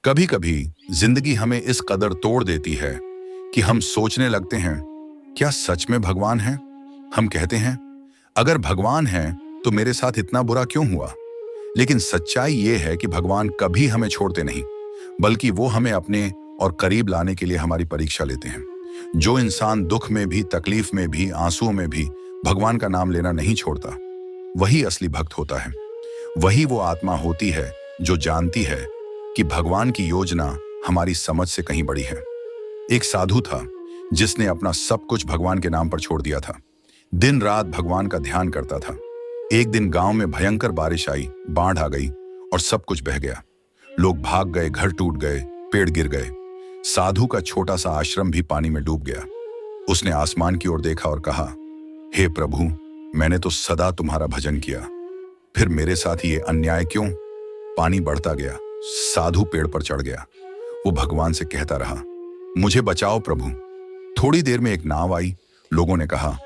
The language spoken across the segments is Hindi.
कभी कभी जिंदगी हमें इस कदर तोड़ देती है कि हम सोचने लगते हैं, क्या सच में भगवान है? हम कहते हैं, अगर भगवान है तो मेरे साथ इतना बुरा क्यों हुआ? लेकिन सच्चाई ये है कि भगवान कभी हमें छोड़ते नहीं, बल्कि वो हमें अपने और करीब लाने के लिए हमारी परीक्षा लेते हैं। जो इंसान दुख में भी, तकलीफ में भी, आंसुओं में भी भगवान का नाम लेना नहीं छोड़ता, वही असली भक्त होता है। वही वो आत्मा होती है जो जानती है कि भगवान की योजना हमारी समझ से कहीं बड़ी है। एक साधु था जिसने अपना सब कुछ भगवान के नाम पर छोड़ दिया था। दिन रात भगवान का ध्यान करता था। एक दिन गांव में भयंकर बारिश आई, बाढ़ आ गई और सब कुछ बह गया। लोग भाग गए, घर टूट गए, पेड़ गिर गए। साधु का छोटा सा आश्रम भी पानी में डूब गया। उसने आसमान की ओर देखा और कहा, हे प्रभु, मैंने तो सदा तुम्हारा भजन किया, फिर मेरे साथ ये अन्याय क्यों? पानी बढ़ता गया, साधु पेड़ पर चढ़ गया। वो भगवान से कहता रहा, मुझे बचाओ प्रभु। थोड़ी देर में एक नाव आई। लोगों ने कहा,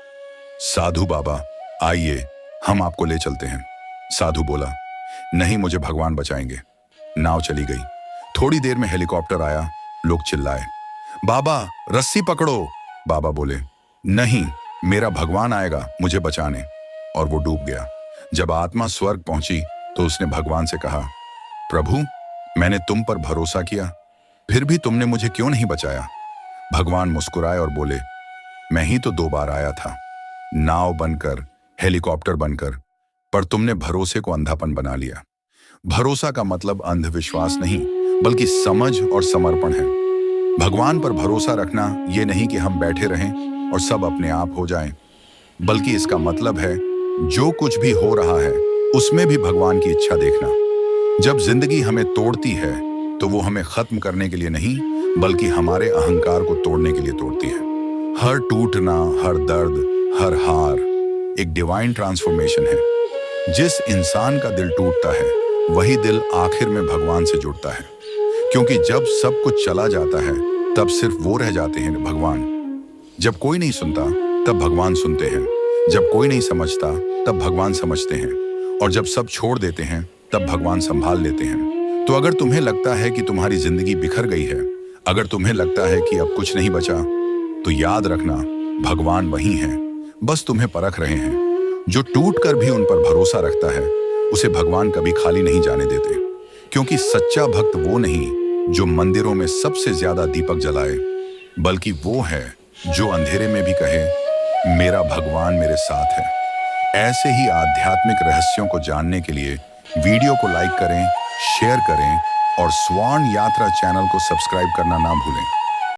साधु बाबा आइए, हम आपको ले चलते हैं। साधु बोला, नहीं, मुझे भगवान बचाएंगे। नाव चली गई। थोड़ी देर में हेलीकॉप्टर आया। लोग चिल्लाए, बाबा रस्सी पकड़ो। बाबा बोले, नहीं, मेरा भगवान आएगा मुझे बचाने। और वो डूब गया। जब आत्मा स्वर्ग पहुंची तो उसने भगवान से कहा, प्रभु, मैंने तुम पर भरोसा किया, फिर भी तुमने मुझे क्यों नहीं बचाया? भगवान मुस्कुराए और बोले, मैं ही तो 2 बार आया था, नाव बनकर, हेलीकॉप्टर बनकर, पर तुमने भरोसे को अंधापन बना लिया। भरोसा का मतलब अंधविश्वास नहीं, बल्कि समझ और समर्पण है। भगवान पर भरोसा रखना ये नहीं कि हम बैठे रहें और सब अपने आप हो जाएं, बल्कि इसका मतलब है जो कुछ भी हो रहा है उसमें भी भगवान की इच्छा देखना। जब जिंदगी हमें तोड़ती है तो वो हमें खत्म करने के लिए नहीं, बल्कि हमारे अहंकार को तोड़ने के लिए तोड़ती है। हर टूटना, हर दर्द, हर हार एक डिवाइन ट्रांसफॉर्मेशन है। जिस इंसान का दिल टूटता है वही दिल आखिर में भगवान से जुड़ता है, क्योंकि जब सब कुछ चला जाता है तब सिर्फ वो रह जाते हैं, भगवान। जब कोई नहीं सुनता तब भगवान सुनते हैं, जब कोई नहीं समझता तब भगवान समझते हैं, और जब सब छोड़ देते हैं तब भगवान संभाल लेते हैं। तो अगर तुम्हें लगता है कि तुम्हारी जिंदगी बिखर गई है, अगर तुम्हें लगता है कि अब कुछ नहीं बचा, तो याद रखना, भगवान वही हैं, बस तुम्हें परख रहे हैं। जो टूट कर भी उन पर भरोसा रखता है उसे भगवान कभी खाली नहीं जाने देते, क्योंकि सच्चा भक्त वो नहीं जो मंदिरों में सबसे ज्यादा दीपक जलाए, बल्कि वो है जो अंधेरे में भी कहे, मेरा भगवान मेरे साथ है। ऐसे ही आध्यात्मिक रहस्यों को जानने के लिए वीडियो को लाइक करें, शेयर करें और स्वर्ण यात्रा चैनल को सब्सक्राइब करना ना भूलें।